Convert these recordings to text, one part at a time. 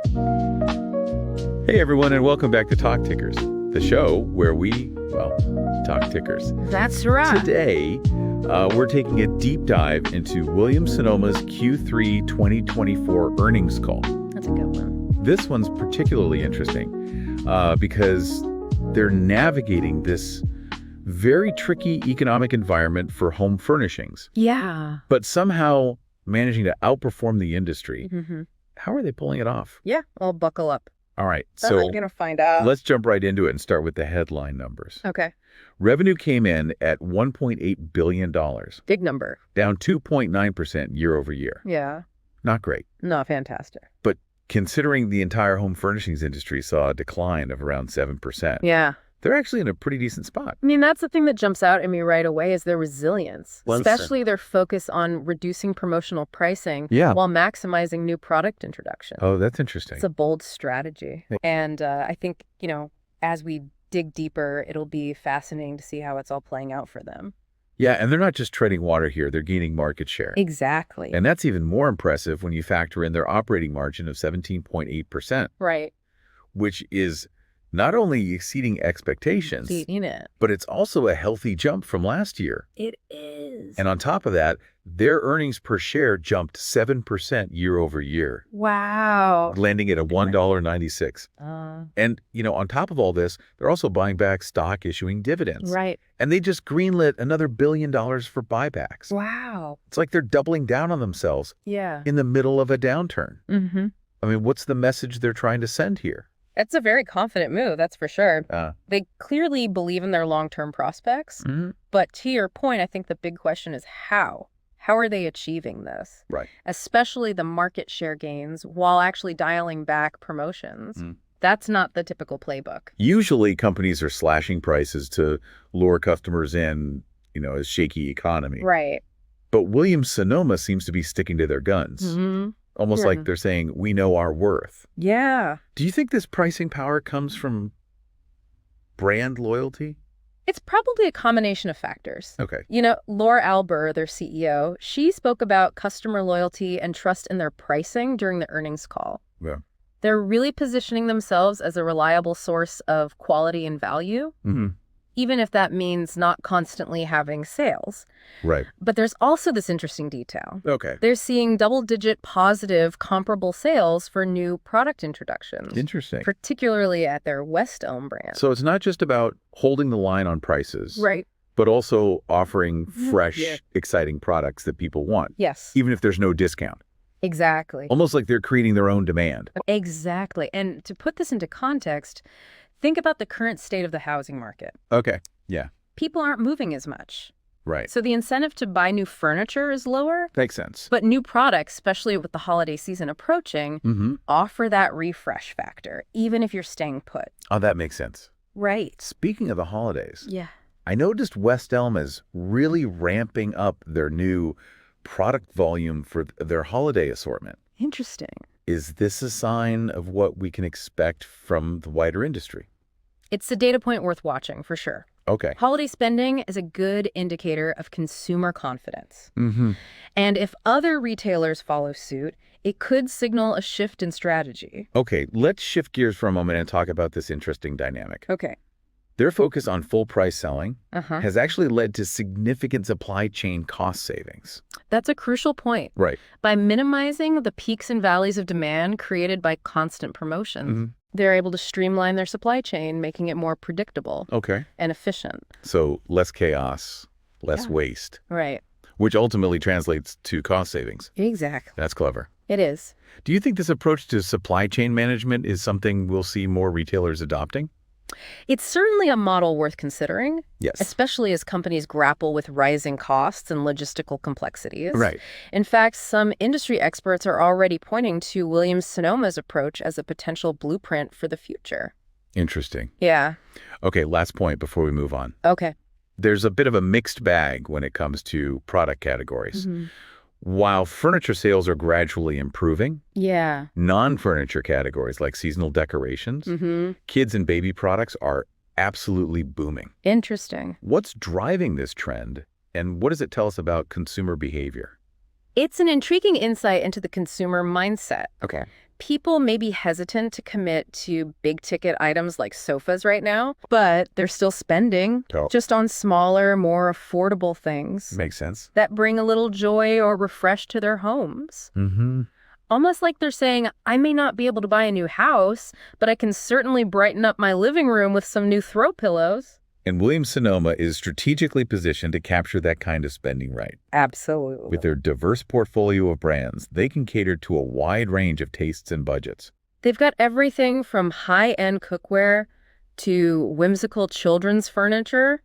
Hey everyone, and welcome back to Talk Tickers, the show where we, talk tickers. That's right. Today, we're taking a deep dive into Williams-Sonoma's Q3 2024 earnings call. That's a good one. This one's particularly interesting because they're navigating this very tricky economic environment for home furnishings. Yeah. But somehow managing to outperform the industry. Mm-hmm. How are they pulling it off? Yeah, I'll buckle up. All right, I'm so going to find out. let's jump right into it and start with the headline numbers. Okay. Revenue came in at $1.8 billion, Big number. down 2.9% year over year. Yeah. Not great. Not fantastic. But considering the entire home furnishings industry saw a decline of around 7%, Yeah. they're actually in a pretty decent spot. I mean, that's the thing that jumps out at me right away is their resilience, Well, especially their focus on reducing promotional pricing while maximizing new product introduction. Oh, that's interesting. It's a bold strategy. And I think, as we dig deeper, it'll be fascinating to see how it's all playing out for them. Yeah, and they're not just treading water here, they're gaining market share. Exactly. And that's even more impressive when you factor in their operating margin of 17.8%. Right. Which is not only exceeding expectations, but it's also a healthy jump from last year. It is. And on top of that, their earnings per share jumped 7% year over year. Wow. Landing at a $1.96. And, on top of all this, they're also buying back stock, issuing dividends. Right. And they just greenlit another $1 billion for buybacks. Wow. It's like they're doubling down on themselves in the middle of a downturn. Mm-hmm. I mean, what's the message they're trying to send here? It's a very confident move, that's for sure. They clearly believe in their long-term prospects. Mm-hmm. But to your point, I think the big question is how? How are they achieving this? Right. Especially the market share gains while actually dialing back promotions. That's not the typical playbook. Usually companies are slashing prices to lure customers in, a shaky economy. Right. But Williams-Sonoma seems to be sticking to their guns. Mm-hmm. Almost like they're saying, we know our worth. Yeah. Do you think this pricing power comes from brand loyalty? It's probably a combination of factors. Okay. Laura Alber, their CEO, she spoke about customer loyalty and trust in their pricing during the earnings call. Yeah. They're really positioning themselves as a reliable source of quality and value, even if that means not constantly having sales. Right. But there's also this interesting detail. Okay. They're seeing double-digit positive comparable sales for new product introductions. Interesting. Particularly at their West Elm brand. So it's not just about holding the line on prices. Right. But also offering fresh, exciting products that people want. Yes. Even if there's no discount. Exactly. Almost like they're creating their own demand. Exactly. And to put this into context, think about the current state of the housing market. Okay. Yeah. People aren't moving as much. Right. So the incentive to buy new furniture is lower. Makes sense. But new products, especially with the holiday season approaching, offer that refresh factor, even if you're staying put. Oh, that makes sense. Right. Speaking of the holidays. Yeah. I noticed West Elm is really ramping up their new product volume for their holiday assortment. Interesting. Is this a sign of what we can expect from the wider industry? It's a data point worth watching, for sure. Okay. Holiday spending is a good indicator of consumer confidence. Mm-hmm. And if other retailers follow suit, it could signal a shift in strategy. Okay, let's shift gears for a moment and talk about this interesting dynamic. Okay. Their focus on full price selling has actually led to significant supply chain cost savings. That's a crucial point. Right. By minimizing the peaks and valleys of demand created by constant promotions, they're able to streamline their supply chain, making it more predictable and efficient. So less chaos, less waste. Right. Which ultimately translates to cost savings. Exactly. That's clever. It is. Do you think this approach to supply chain management is something we'll see more retailers adopting? It's certainly a model worth considering, Yes. especially as companies grapple with rising costs and logistical complexities. Right. In fact, some industry experts are already pointing to Williams-Sonoma's approach as a potential blueprint for the future. Interesting. Yeah. Okay, last point before we move on. Okay. There's a bit of a mixed bag when it comes to product categories. While furniture sales are gradually improving, Yeah. non-furniture categories like seasonal decorations, kids and baby products are absolutely booming. Interesting. What's driving this trend, and what does it tell us about consumer behavior? It's an intriguing insight into the consumer mindset. Okay. people may be hesitant to commit to big-ticket items like sofas right now, but they're still spending just on smaller, more affordable things. Makes sense. That bring a little joy or refresh to their homes. Mm-hmm. Almost like they're saying, I may not be able to buy a new house, but I can certainly brighten up my living room with some new throw pillows. And Williams-Sonoma is strategically positioned to capture that kind of spending right. Absolutely. With their diverse portfolio of brands, they can cater to a wide range of tastes and budgets. They've got everything from high-end cookware to whimsical children's furniture.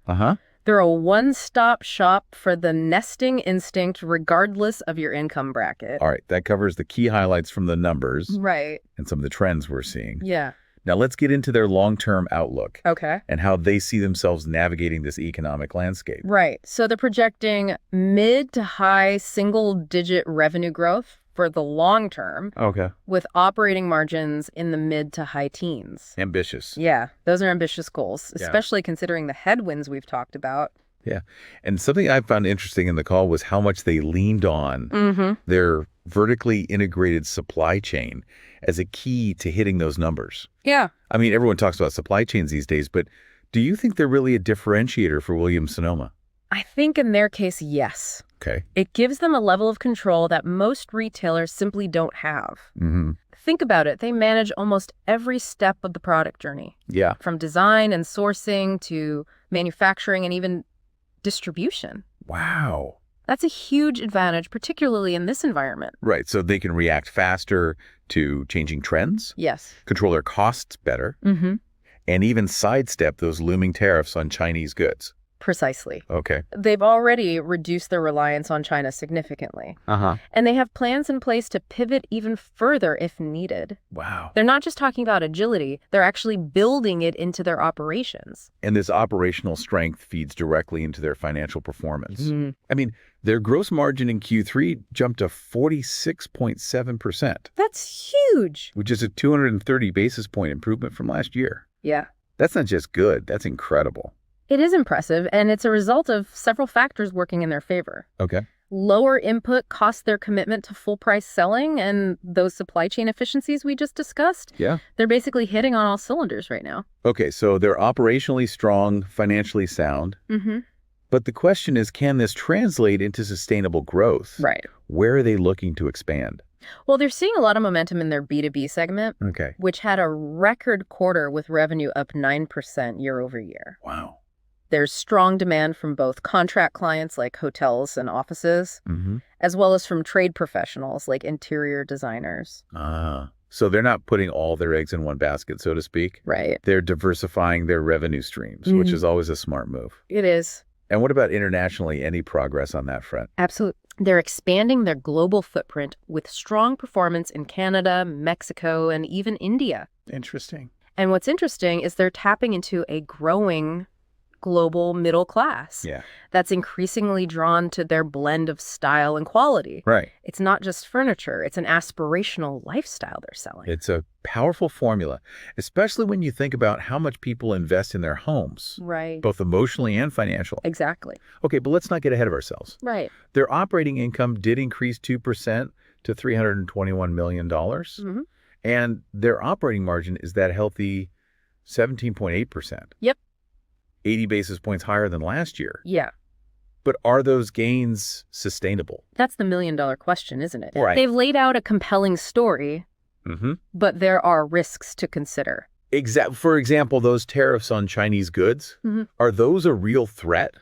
They're a one-stop shop for the nesting instinct regardless of your income bracket. All right, that covers the key highlights from the numbers. Right. And some of the trends we're seeing. Yeah. Now let's get into their long-term outlook. Okay. And how they see themselves navigating this economic landscape. Right. So they're projecting mid to high single-digit revenue growth for the long term. Okay. With operating margins in the mid to high teens. Ambitious. Yeah, those are ambitious goals, especially considering the headwinds we've talked about. Yeah. And something I found interesting in the call was how much they leaned on their vertically integrated supply chain as a key to hitting those numbers. Yeah. I mean, everyone talks about supply chains these days, but do you think they're really a differentiator for Williams-Sonoma? I think in their case, yes. Okay. It gives them a level of control that most retailers simply don't have. Think about it. They manage almost every step of the product journey. Yeah. From design and sourcing to manufacturing and even distribution. Wow. That's a huge advantage, particularly in this environment. Right. So they can react faster to changing trends. Yes. Control their costs better. And even sidestep those looming tariffs on Chinese goods. Precisely. Okay. They've already reduced their reliance on China significantly. And they have plans in place to pivot even further if needed. Wow. They're not just talking about agility, they're actually building it into their operations. And this operational strength feeds directly into their financial performance. I mean, their gross margin in Q3 jumped to 46.7%. That's huge. Which is a 230 basis point improvement from last year. Yeah. That's not just good, that's incredible. It is impressive, and it's a result of several factors working in their favor. Okay. Lower input costs their commitment to full price selling, and those supply chain efficiencies we just discussed. Yeah. They're basically hitting on all cylinders right now. Okay, so they're operationally strong, financially sound. But the question is, can this translate into sustainable growth? Right. Where are they looking to expand? Well, they're seeing a lot of momentum in their B2B segment, which had a record quarter with revenue up 9% year over year. Wow. There's strong demand from both contract clients like hotels and offices, as well as from trade professionals like interior designers. So they're not putting all their eggs in one basket, so to speak. Right. They're diversifying their revenue streams, which is always a smart move. It is. And what about internationally? Any progress on that front? Absolutely. They're expanding their global footprint with strong performance in Canada, Mexico, and even India. Interesting. And what's interesting is they're tapping into a growing global middle class that's increasingly drawn to their blend of style and quality. Right. It's not just furniture. It's an aspirational lifestyle they're selling. It's a powerful formula, especially when you think about how much people invest in their homes. Right. Both emotionally and financially. Exactly. Okay, but let's not get ahead of ourselves. Right. Their operating income did increase 2% to $321 million. And their operating margin is that healthy 17.8%. Yep. 80 basis points higher than last year. Yeah. But are those gains sustainable? That's the million-dollar question, isn't it? Right. They've laid out a compelling story, but there are risks to consider. For example, those tariffs on Chinese goods, are those a real threat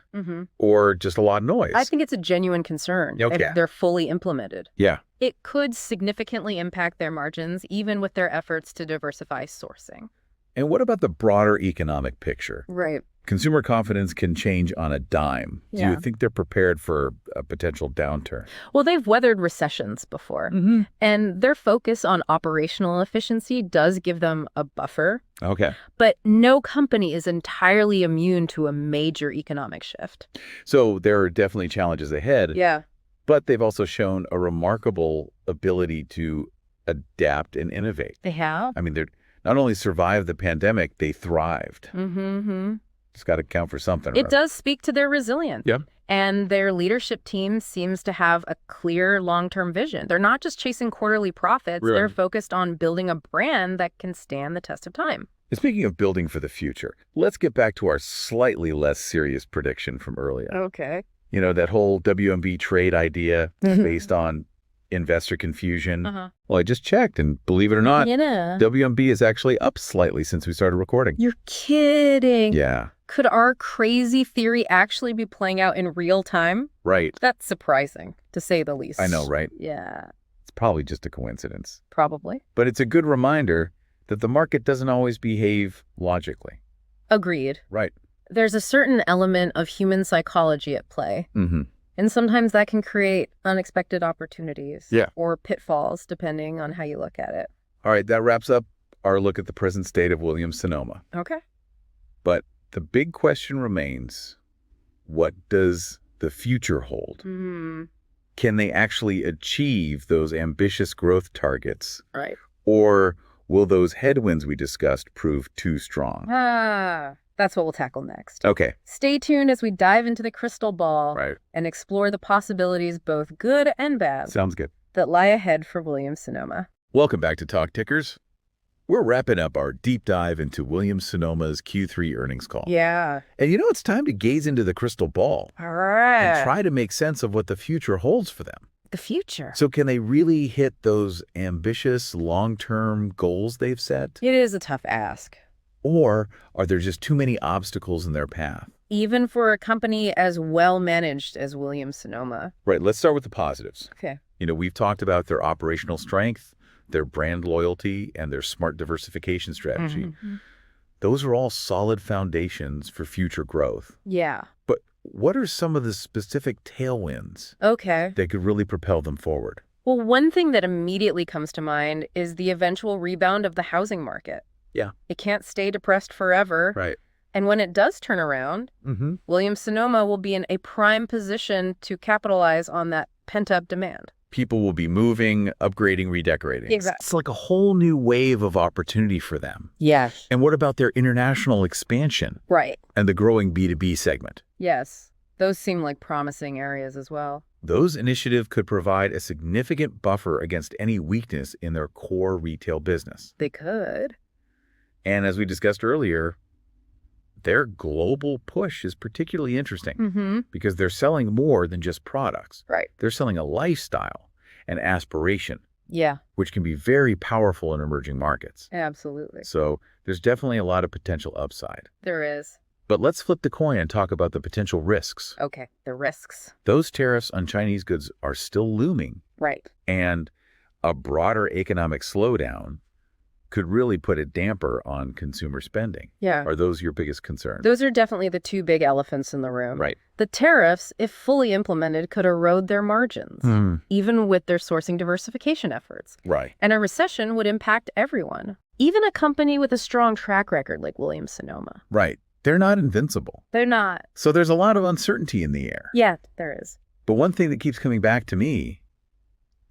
or just a lot of noise? I think it's a genuine concern if they're fully implemented. Yeah. It could significantly impact their margins, even with their efforts to diversify sourcing. And what about the broader economic picture? Right. Consumer confidence can change on a dime. Do Yeah. you think they're prepared for a potential downturn? Well, they've weathered recessions before, and their focus on operational efficiency does give them a buffer. Okay. But no company is entirely immune to a major economic shift. So there are definitely challenges ahead. Yeah. But they've also shown a remarkable ability to adapt and innovate. They have. I mean, they're not only survived the pandemic, they thrived. It's got to count for something. It does speak to their resilience. Yeah. And their leadership team seems to have a clear long-term vision. They're not just chasing quarterly profits. Really? They're focused on building a brand that can stand the test of time. And speaking of building for the future, let's get back to our slightly less serious prediction from earlier. Okay. You know, that whole WMB trade idea based on investor confusion. Well, I just checked, and believe it or not, WMB is actually up slightly since we started recording. You're kidding. Yeah. Could our crazy theory actually be playing out in real time? Right. That's surprising, to say the least. I know, right? Yeah. It's probably just a coincidence. Probably. But it's a good reminder that the market doesn't always behave logically. Agreed. Right. There's a certain element of human psychology at play. And sometimes that can create unexpected opportunities. Yeah. Or pitfalls, depending on how you look at it. All right, that wraps up our look at the present state of Williams-Sonoma. Okay. But the big question remains, what does the future hold? Can they actually achieve those ambitious growth targets? Right. Or will those headwinds we discussed prove too strong? That's what we'll tackle next. Okay. Stay tuned as we dive into the crystal ball and explore the possibilities, both good and bad, Sounds good. that lie ahead for Williams-Sonoma. Welcome back to Talk Tickers. We're wrapping up our deep dive into Williams-Sonoma's Q3 earnings call. Yeah. And you know, it's time to gaze into the crystal ball All right. and try to make sense of what the future holds for them. The future. So can they really hit those ambitious long-term goals they've set? It is a tough ask. Or are there just too many obstacles in their path? Even for a company as well managed as Williams-Sonoma. Right, let's start with the positives. Okay. You know, we've talked about their operational strength, their brand loyalty, and their smart diversification strategy. Those are all solid foundations for future growth. Yeah. But what are some of the specific tailwinds Okay. that could really propel them forward? Well, one thing that immediately comes to mind is the eventual rebound of the housing market. Yeah. It can't stay depressed forever. Right. And when it does turn around, Williams-Sonoma will be in a prime position to capitalize on that pent-up demand. People will be moving, upgrading, redecorating. Exactly. It's like a whole new wave of opportunity for them. Yes. And what about their international expansion Right. and the growing B2B segment? Yes. Those seem like promising areas as well. Those initiatives could provide a significant buffer against any weakness in their core retail business. They could. And as we discussed earlier, their global push is particularly interesting because they're selling more than just products. Right. They're selling a lifestyle, an aspiration, Yeah. which can be very powerful in emerging markets. Absolutely. So there's definitely a lot of potential upside. There is. But let's flip the coin and talk about the potential risks. Okay. The risks. Those tariffs on Chinese goods are still looming, Right. and a broader economic slowdown could really put a damper on consumer spending. Yeah. Are those your biggest concerns? Those are definitely the two big elephants in the room. Right. The tariffs, if fully implemented, could erode their margins, even with their sourcing diversification efforts. Right. And a recession would impact everyone, even a company with a strong track record like Williams-Sonoma. Right. They're not invincible. They're not. So there's a lot of uncertainty in the air. Yeah, there is. But one thing that keeps coming back to me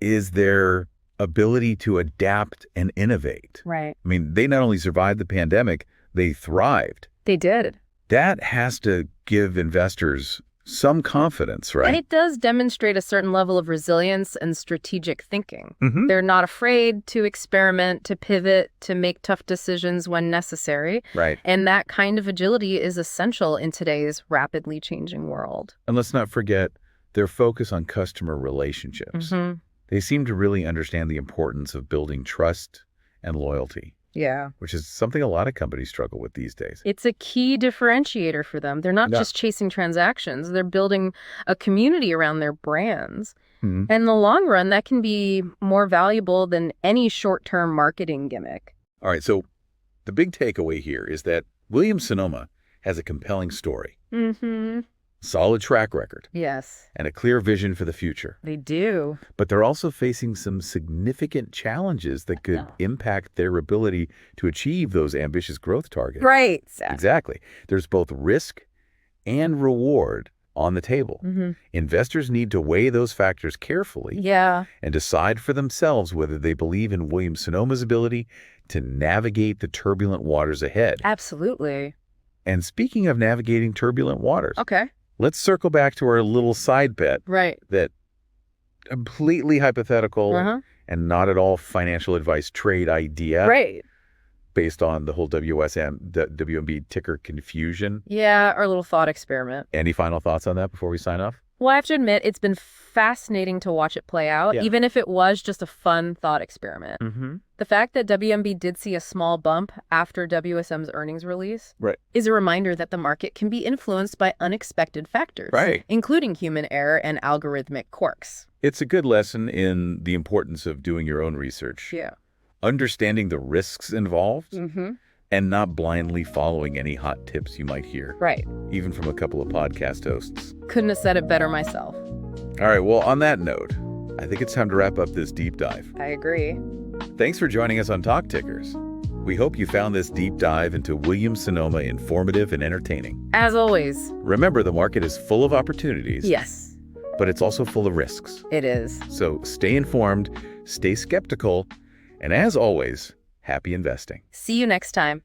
is their ability to adapt and innovate. Right. I mean, they not only survived the pandemic, they thrived. They did. That has to give investors some confidence, right? And it does demonstrate a certain level of resilience and strategic thinking. They're not afraid to experiment, to pivot, to make tough decisions when necessary. Right. And that kind of agility is essential in today's rapidly changing world. And let's not forget their focus on customer relationships. They seem to really understand the importance of building trust and loyalty. Yeah. Which is something a lot of companies struggle with these days. It's a key differentiator for them. They're not just chasing transactions. They're building a community around their brands. And in the long run, that can be more valuable than any short-term marketing gimmick. All right, so the big takeaway here is that Williams-Sonoma has a compelling story, solid track record, Yes, and a clear vision for the future. they do. But they're also facing some significant challenges that could impact their ability to achieve those ambitious growth targets. Right. Exactly. There's both risk and reward on the table. Investors need to weigh those factors carefully Yeah. and decide for themselves whether they believe in Williams-Sonoma's ability to navigate the turbulent waters ahead. Absolutely. And speaking of navigating turbulent waters, Okay. Let's circle back to our little side bet. Right. That completely hypothetical Uh-huh. and not at all financial advice trade idea. Right. Based on the whole WMB ticker confusion. Yeah, our little thought experiment. Any final thoughts on that before we sign off? Well, I have to admit, it's been fascinating to watch it play out, even if it was just a fun thought experiment. Mm-hmm. The fact that WMB did see a small bump after WSM's earnings release is a reminder that the market can be influenced by unexpected factors, including human error and algorithmic quirks. It's a good lesson in the importance of doing your own research. Yeah. Understanding the risks involved, Mm-hmm. and not blindly following any hot tips you might hear. Right. Even from a couple of podcast hosts. Couldn't have said it better myself. All right, well, on that note, I think it's time to wrap up this deep dive. I agree. Thanks for joining us on Talk Tickers. We hope you found this deep dive into Williams-Sonoma informative and entertaining. As always. Remember, the market is full of opportunities. Yes. But it's also full of risks. It is. So stay informed, stay skeptical, and as always, happy investing. See you next time.